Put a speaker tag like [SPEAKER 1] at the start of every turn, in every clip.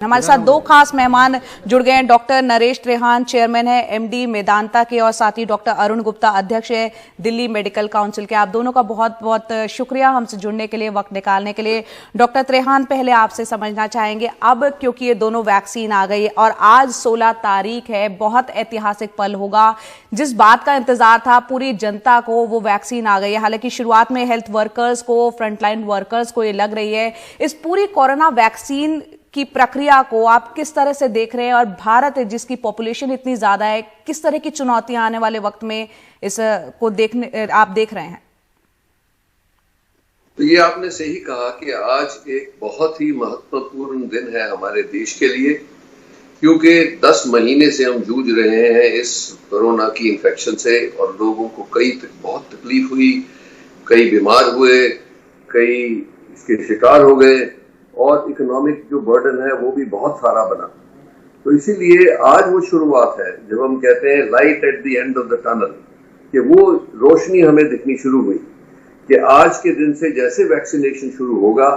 [SPEAKER 1] हमारे साथ दो खास मेहमान जुड़ गए हैं। डॉक्टर नरेश त्रेहान चेयरमैन है एमडी मेदांता के, और साथ ही डॉक्टर अरुण गुप्ता अध्यक्ष है दिल्ली मेडिकल काउंसिल के। आप दोनों का बहुत बहुत शुक्रिया हमसे जुड़ने के लिए, वक्त निकालने के लिए। डॉक्टर त्रेहान, पहले आपसे समझना चाहेंगे, अब क्योंकि ये दोनों वैक्सीन आ गई और आज 16 तारीख है, बहुत ऐतिहासिक पल होगा। जिस बात का इंतजार था पूरी जनता को, वो वैक्सीन आ गई है। हालांकि शुरुआत में हेल्थ वर्कर्स को, फ्रंटलाइन वर्कर्स को ये लग रही है। इस पूरी कोरोना वैक्सीन की प्रक्रिया को आप किस तरह से देख रहे हैं, और भारत जिसकी पॉपुलेशन इतनी ज्यादा है, किस तरह की चुनौतियां आने वाले वक्त में इस को आप देख रहे हैं?
[SPEAKER 2] तो ये आपने सही कहा कि आज एक बहुत ही महत्वपूर्ण दिन है हमारे देश के लिए, क्योंकि 10 महीने से हम जूझ रहे हैं इस कोरोना की इन्फेक्शन से, और लोगों को बहुत तकलीफ हुई, कई बीमार हुए, कई इसके शिकार हो गए, और इकोनॉमिक जो बर्डन है वो भी बहुत सारा बना। तो इसीलिए आज वो शुरुआत है, जब हम कहते हैं light at the end of the tunnel, कि वो रोशनी हमें दिखनी शुरू हुई कि आज के दिन से जैसे वैक्सीनेशन शुरू होगा,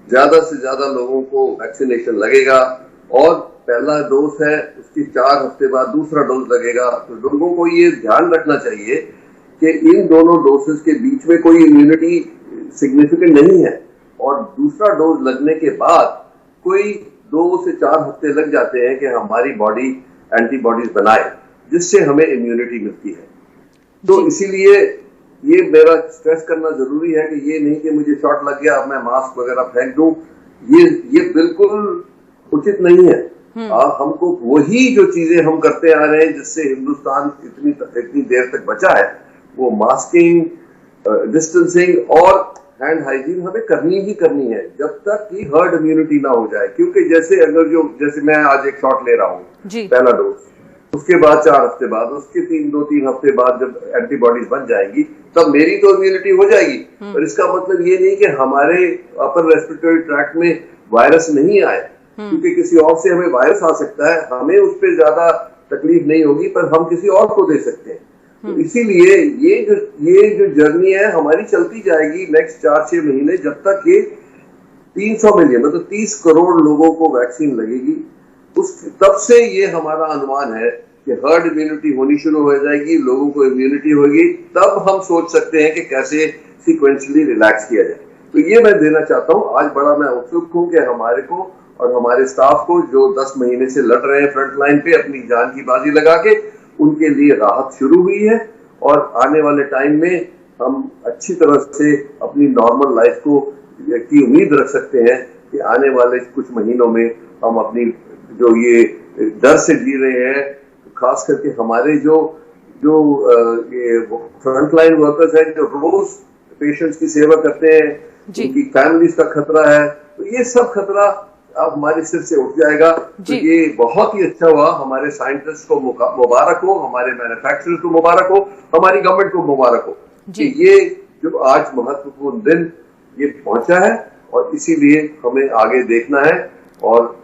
[SPEAKER 2] ज्यादा से ज्यादा लोगों को वैक्सीनेशन लगेगा, और पहला डोज है उसकी 4 हफ्ते बाद दूसरा डोज लगेगा। तो लोगों को ये ध्यान रखना चाहिए कि इन दोनों डोसेस के बीच में कोई इम्यूनिटी सिग्निफिकेंट नहीं है, और दूसरा डोज लगने के बाद कोई 2 से 4 हफ्ते लग जाते हैं कि हमारी बॉडी एंटीबॉडीज बनाए, जिससे हमें इम्यूनिटी मिलती है। तो इसीलिए ये मेरा स्ट्रेस करना जरूरी है कि ये नहीं कि मुझे शॉट लग गया अब मैं मास्क वगैरह फेंक दूं, ये बिल्कुल उचित नहीं है। हमको वही जो चीजें हम करते आ रहे हैं जिससे हिंदुस्तान इतनी देर तक बचा है, वो मास्किंग, डिस्टेंसिंग और हैंड हाइजीन हमें करनी ही करनी है, जब तक कि हर्ड इम्यूनिटी ना हो जाए। क्योंकि जैसे मैं आज एक शॉट ले रहा हूँ, पहला डोज, उसके बाद 4 हफ्ते बाद, उसके 2-3 हफ्ते बाद जब एंटीबॉडीज बन जाएंगी, तब मेरी तो इम्यूनिटी हो जाएगी। पर इसका मतलब ये नहीं कि हमारे अपर रेस्पिरेटरी ट्रैक्ट में वायरस नहीं आए, क्योंकि किसी और से हमें वायरस आ सकता है, हमें उस पर ज्यादा तकलीफ नहीं होगी, पर हम किसी और को दे सकते हैं। तो इसीलिए ये जो जर्नी है हमारी चलती जाएगी नेक्स्ट 4-6 महीने, जब तक ये 300 मिलियन मतलब 30 करोड़ लोगों को वैक्सीन लगेगी। तब से ये हमारा अनुमान है कि हर्ड इम्यूनिटी होनी शुरू हो जाएगी, लोगों को इम्यूनिटी होगी, तब हम सोच सकते हैं कि कैसे सीक्वेंशियली रिलैक्स किया जाए। तो ये मैं देना चाहता हूँ। आज बड़ा मैं उत्सुक हूँ कि हमारे को और हमारे स्टाफ को, जो 10 महीने से लड़ रहे हैं फ्रंट लाइन पे अपनी जान की बाजी लगा के, उनके लिए राहत शुरू हुई है, और आने वाले टाइम में हम अच्छी तरह से अपनी नॉर्मल लाइफ की उम्मीद रख सकते हैं कि आने वाले कुछ महीनों में हम अपनी जो ये डर से जी रहे हैं, खास करके हमारे जो फ्रंट लाइन वर्कर्स हैं, जो रोज पेशेंट्स की सेवा करते हैं, उनकी फैमिलीज का खतरा है, तो ये सब खतरा अब हमारे सिर से उठ जाएगा। तो ये बहुत ही अच्छा हुआ। हमारे साइंटिस्ट को मुबारक हो, हमारे मैन्युफैक्चरर को मुबारक हो, हमारी गवर्नमेंट को मुबारक हो कि ये जो आज महत्वपूर्ण दिन ये पहुंचा है, और इसीलिए हमें आगे देखना है, और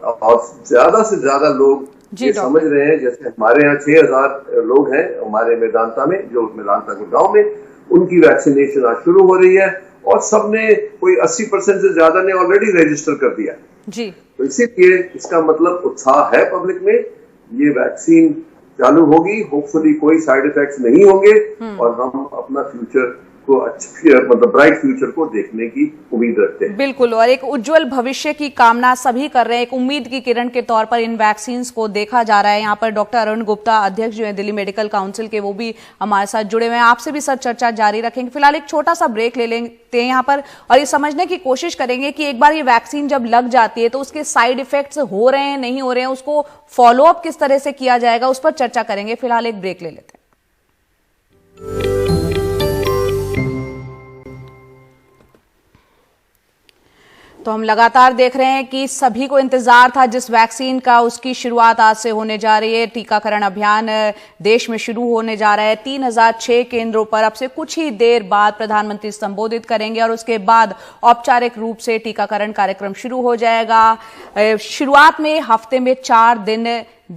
[SPEAKER 2] ज्यादा से ज्यादा लोग ये समझ रहे हैं। जैसे हमारे यहाँ 6000 लोग हैं हमारे मेदांता में, जो मेदांता गुड़गांव में, उनकी वैक्सीनेशन आज शुरू हो रही है, और सबने कोई 80% से ज्यादा ने ऑलरेडी रजिस्टर कर दिया जी। तो इसीलिए इसका मतलब उत्साह है पब्लिक में। ये वैक्सीन चालू होगी, होपफुली कोई साइड इफेक्ट्स नहीं होंगे, और हम अपना फ्यूचर को मतलब ब्राइट फ्यूचर को देखने की उम्मीद रखते हैं।
[SPEAKER 1] बिल्कुल, और एक उज्जवल भविष्य की कामना सभी कर रहे हैं। एक उम्मीद की किरण के तौर पर इन वैक्सीन को देखा जा रहा है। यहाँ पर डॉक्टर अरुण गुप्ता अध्यक्ष जो है दिल्ली मेडिकल काउंसिल के, वो भी हमारे साथ जुड़े हुए हैं। आपसे भी सर चर्चा जारी रखेंगे। फिलहाल एक छोटा सा ब्रेक ले लेते हैं यहाँ पर, और ये समझने की कोशिश करेंगे कि एक बार ये वैक्सीन जब लग जाती है तो उसके साइड इफेक्ट्स हो रहे हैं, नहीं हो रहे हैं, उसको फॉलोअप किस तरह से किया जाएगा, उस पर चर्चा करेंगे। फिलहाल एक ब्रेक ले लेते हैं। तो हम लगातार देख रहे हैं कि सभी को इंतजार था जिस वैक्सीन का, उसकी शुरुआत आज से होने जा रही है। टीकाकरण अभियान देश में शुरू होने जा रहा है 3006 केंद्रों पर। अब से कुछ ही देर बाद प्रधानमंत्री संबोधित करेंगे, और उसके बाद औपचारिक रूप से टीकाकरण कार्यक्रम शुरू हो जाएगा। शुरुआत में हफ्ते में 4 दिन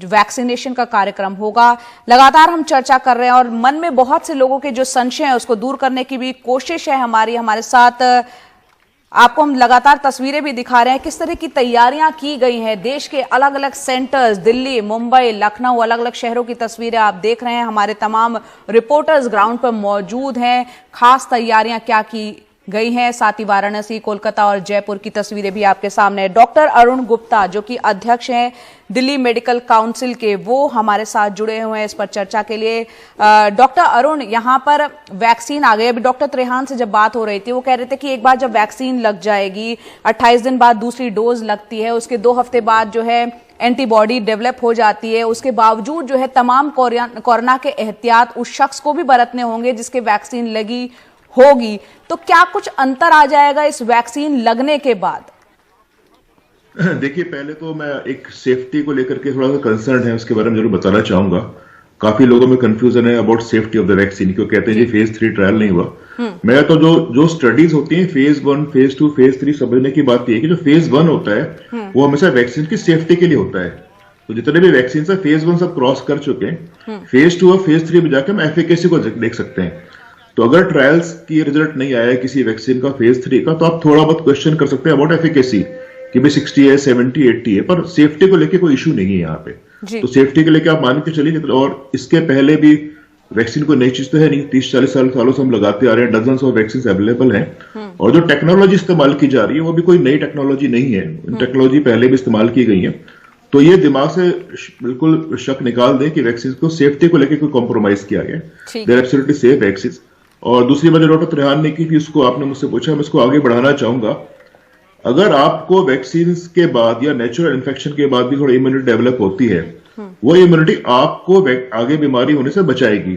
[SPEAKER 1] वैक्सीनेशन का कार्यक्रम होगा। लगातार हम चर्चा कर रहे हैं, और मन में बहुत से लोगों के जो संशय है उसको दूर करने की भी कोशिश है हमारे साथ आपको हम लगातार तस्वीरें भी दिखा रहे हैं किस तरह की तैयारियां की गई हैं। देश के अलग अलग सेंटर्स, दिल्ली, मुंबई, लखनऊ, अलग अलग शहरों की तस्वीरें आप देख रहे हैं। हमारे तमाम रिपोर्टर्स ग्राउंड पर मौजूद हैं। खास तैयारियां क्या की गई हैं, साथ ही वाराणसी, कोलकाता और जयपुर की तस्वीरें भी आपके सामने है। डॉक्टर अरुण गुप्ता जो कि अध्यक्ष हैं दिल्ली मेडिकल काउंसिल के, वो हमारे साथ जुड़े हुए हैं इस पर चर्चा के लिए। डॉक्टर अरुण, यहाँ पर वैक्सीन आ गई। अभी डॉक्टर त्रेहान से जब बात हो रही थी वो कह रहे थे कि एक बार जब वैक्सीन लग जाएगी, 28 दिन बाद दूसरी डोज लगती है, उसके 2 हफ्ते बाद जो है एंटीबॉडी डेवलप हो जाती है। उसके बावजूद जो है तमाम कोरोना के एहतियात उस शख्स को भी बरतने होंगे जिसके वैक्सीन लगी होगी। तो क्या कुछ अंतर आ जाएगा इस वैक्सीन लगने के बाद?
[SPEAKER 3] देखिए, पहले तो मैं एक सेफ्टी को लेकर के थोड़ा सा कंसर्न है, उसके बारे में जरूर बताना चाहूंगा। काफी लोगों में कंफ्यूजन है about safety of the vaccine, क्यों कहते हैं जी फेज 3 ट्रायल नहीं हुआ। मैं तो जो स्टडीज होती हैं फेज 1, फेज 2, फेज 3, समझने की बात यह है कि जो फेज 1 होता है वो हमेशा वैक्सीन की सेफ्टी के लिए होता है। तो जितने भी वैक्सीन है फेज 1 सब क्रॉस कर चुके हैं। फेज 2 और फेज 3 में जाकर हम एफिकेसी को देख सकते हैं। तो अगर ट्रायल्स की रिजल्ट नहीं आया है किसी वैक्सीन का फेज 3 का, तो आप थोड़ा बहुत क्वेश्चन कर सकते हैं अबाउट एफिकेसी कि भाई 60 है, 70, 80 है, पर सेफ्टी को लेके कोई इशू नहीं है यहाँ पे। तो सेफ्टी के लेके आप मान के चलिए। और इसके पहले भी वैक्सीन कोई नई चीज तो है नहीं, 30-40 सालों से हम लगाते आ रहे हैं। डजन्स ऑफ वैक्सीन अवेलेबल हैं। और जो टेक्नोलॉजी इस्तेमाल की जा रही है वो भी कोई नई टेक्नोलॉजी नहीं है, टेक्नोलॉजी पहले भी इस्तेमाल की गई है। तो ये दिमाग से बिल्कुल शक निकाल दें कि वैक्सीन को सेफ्टी को लेकर कोई कॉम्प्रोमाइज किया गया। They are absolutely safe vaccine. और दूसरी बात जो डॉक्टर त्रेहान ने की थी, उसको आपने मुझसे पूछा, मैं इसको आगे बढ़ाना चाहूंगा। अगर आपको वैक्सीन के बाद या नेचुरल इन्फेक्शन के बाद भी थोड़ी इम्यूनिटी डेवलप होती है, वो इम्यूनिटी आपको आगे बीमारी होने से बचाएगी,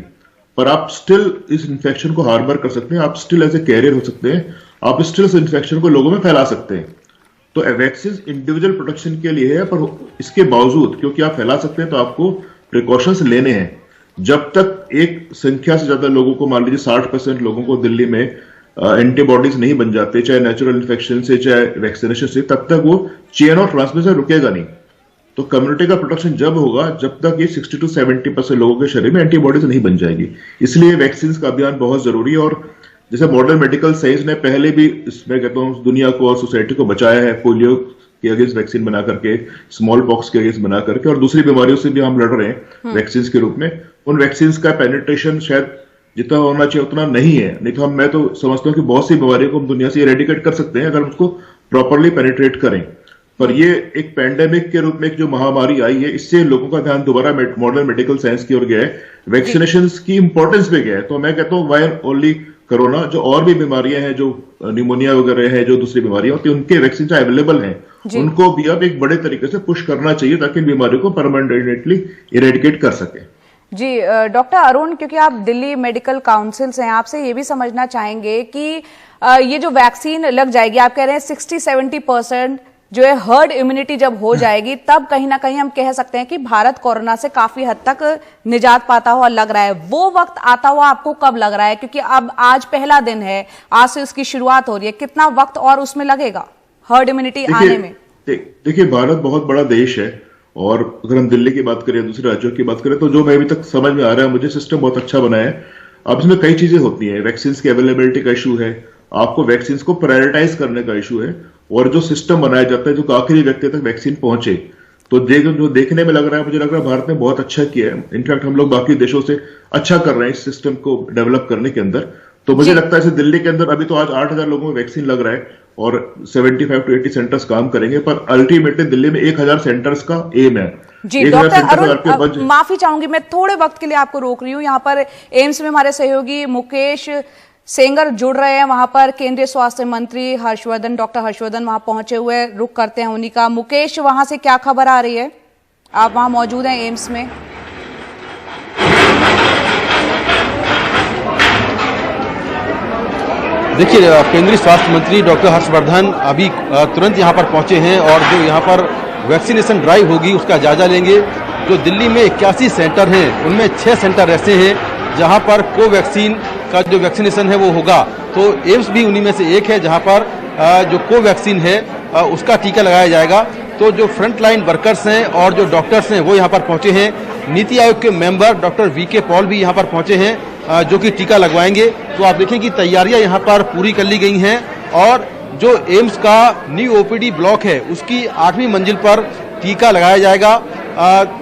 [SPEAKER 3] पर आप स्टिल इस इन्फेक्शन को हार्बर कर सकते हैं, आप स्टिल एज ए कैरियर हो सकते हैं, आप स्टिल इस इन्फेक्शन को लोगों में फैला सकते हैं। तो वैक्सीन इंडिविजुअल प्रोटेक्शन के लिए है, पर इसके बावजूद क्योंकि आप फैला सकते हैं तो आपको प्रिकॉशंस लेने हैं। जब तक एक संख्या से ज्यादा लोगों को, मान लीजिए 60% लोगों को दिल्ली में एंटीबॉडीज नहीं बन जाते, चाहे नेचुरल इन्फेक्शन से चाहे वैक्सीनेशन से, तब तक वो चेन ऑफ ट्रांसमिशन रुकेगा नहीं। तो कम्युनिटी का प्रोटेक्शन जब होगा जब तक ये 60 to 70% लोगों के शरीर में एंटीबॉडीज नहीं बन जाएगी। इसलिए वैक्सीन का अभियान बहुत जरूरी है। और जैसे मॉडर्न मेडिकल साइंस ने पहले भी इसमें कहता हूँ दुनिया को और सोसाइटी को बचाया है, पोलियो के अगेंस्ट वैक्सीन बना करके, स्मॉल पॉक्स के अगेंस्ट बना करके, और दूसरी बीमारियों से भी हम लड़ रहे हैं वैक्सीन के रूप में। उन वैक्सीन का पेनिट्रेशन शायद जितना होना चाहिए उतना नहीं है, नहीं तो मैं तो समझता हूँ कि बहुत सी बीमारियों को हम दुनिया से इरेडिकेट कर सकते हैं अगर उसको प्रॉपरली पेनिट्रेट करें। पर ये एक पैंडेमिक के रूप में एक जो महामारी आई है, इससे लोगों का ध्यान दोबारा मॉडर्न मेडिकल साइंस की ओर गया है, वैक्सीनेशन की इंपॉर्टेंस पे गया है। तो मैं कहता हूँ वाई ओनली कोरोना, जो और भी बीमारियां हैं, जो निमोनिया वगैरह है, जो दूसरी बीमारियां होती है, उनके वैक्सीन अवेलेबल हैं, उनको भी अब एक बड़े तरीके से पुश करना चाहिए ताकि इन बीमारियों को परमानेंटली इरेडिकेट कर सके।
[SPEAKER 1] जी डॉक्टर अरुण, क्योंकि आप दिल्ली मेडिकल काउंसिल से हैं, आपसे ये भी समझना चाहेंगे कि ये जो वैक्सीन लग जाएगी, आप कह रहे हैं 60-70% जो है हर्ड इम्यूनिटी जब हो जाएगी, तब कहीं ना कहीं हम कह सकते हैं कि भारत कोरोना से काफी हद तक निजात पाता हुआ लग रहा है। वो वक्त आता हुआ आपको कब लग रहा है? क्योंकि अब आज पहला दिन है, आज से उसकी शुरुआत हो रही है, कितना वक्त और उसमें लगेगा हर्ड इम्यूनिटी आने में?
[SPEAKER 3] देखिए, भारत बहुत बड़ा देश है, और अगर हम दिल्ली की बात करें, दूसरे राज्यों की बात करें, तो जो मैं अभी तक समझ में आ रहा है मुझे, सिस्टम बहुत अच्छा बना है। अब इसमें कई चीजें होती हैं, वैक्सीन की अवेलेबिलिटी का इशू है, आपको वैक्सीन को प्रायोरिटाइज करने का इशू है, और जो सिस्टम बनाया जाता है जो आखिरी व्यक्ति तक वैक्सीन पहुंचे। तो जो देखने में लग रहा है, मुझे लग रहा है भारत ने बहुत अच्छा किया है। इनफैक्ट हम लोग बाकी देशों से अच्छा कर रहे हैं इस सिस्टम को डेवलप करने के अंदर। तो मुझे लगता है दिल्ली के अंदर अभी तो आज 8,000 लोगों को वैक्सीन लग रहा है और 75 to 80 सेंटर्स काम करेंगे, पर अल्टीमेटली दिल्ली में 1,000 सेंटर्स का एम है।
[SPEAKER 1] जी डॉक्टर अरुण, माफी चाहूंगी, मैं थोड़े वक्त के लिए आपको रोक रही हूँ। यहाँ पर एम्स में हमारे सहयोगी मुकेश सेंगर जुड़ रहे हैं, वहां पर केंद्रीय स्वास्थ्य मंत्री हर्षवर्धन, डॉक्टर हर्षवर्धन वहां पहुंचे हुए, रुक करते हैं उन्हीं का। मुकेश, वहां से क्या खबर आ रही है? आप वहां मौजूद हैं एम्स में?
[SPEAKER 4] देखिए, केंद्रीय स्वास्थ्य मंत्री डॉक्टर हर्षवर्धन अभी तुरंत यहां पर पहुंचे हैं, और जो यहां पर वैक्सीनेशन ड्राइव होगी उसका जायजा लेंगे। जो दिल्ली में 81 सेंटर हैं, उनमें 6 सेंटर ऐसे हैं जहां पर कोवैक्सीन का जो वैक्सीनेशन है वो होगा। तो एम्स भी उन्हीं में से एक है जहां पर जो कोवैक्सीन है उसका टीका लगाया जाएगा। तो जो फ्रंटलाइन वर्कर्स हैं और जो डॉक्टर्स हैं वो यहाँ पर पहुंचे हैं। नीति आयोग के मेंबर डॉक्टर वीके पॉल भी यहाँ पर पहुंचे हैं जो कि टीका लगवाएंगे। तो आप देखें कि तैयारियां यहाँ पर पूरी कर ली गई हैं, और जो एम्स का न्यू ओपीडी ब्लॉक है उसकी 8वीं मंजिल पर टीका लगाया जाएगा।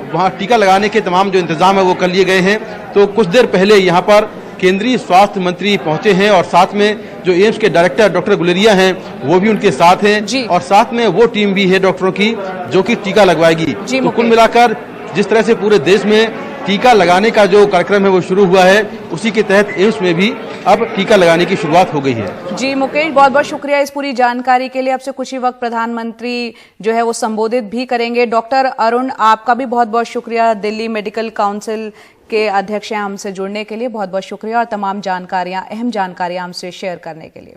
[SPEAKER 4] वहां टीका लगाने के तमाम जो इंतजाम है वो कर लिए गए हैं। तो कुछ देर पहले यहाँ पर केंद्रीय स्वास्थ्य मंत्री पहुंचे हैं और साथ में जो एम्स के डायरेक्टर डॉक्टर गुलेरिया हैं वो भी उनके साथ हैं और साथ में वो टीम भी है डॉक्टरों की जो कि टीका लगवाएगी। तो कुल मिलाकर जिस तरह से पूरे देश में टीका लगाने का जो कार्यक्रम है वो शुरू हुआ है, उसी के तहत एम्स में भी अब टीका लगाने की शुरुआत हो गई है।
[SPEAKER 1] जी मुकेश, बहुत बहुत शुक्रिया इस पूरी जानकारी के लिए। अब से कुछ ही वक्त प्रधानमंत्री जो है वो संबोधित भी करेंगे। डॉक्टर अरुण, आपका भी बहुत बहुत शुक्रिया, दिल्ली मेडिकल काउंसिल के अध्यक्ष हैं, हमसे जुड़ने के लिए बहुत बहुत शुक्रिया और तमाम जानकारियां, अहम जानकारियां हमसे शेयर करने के लिए।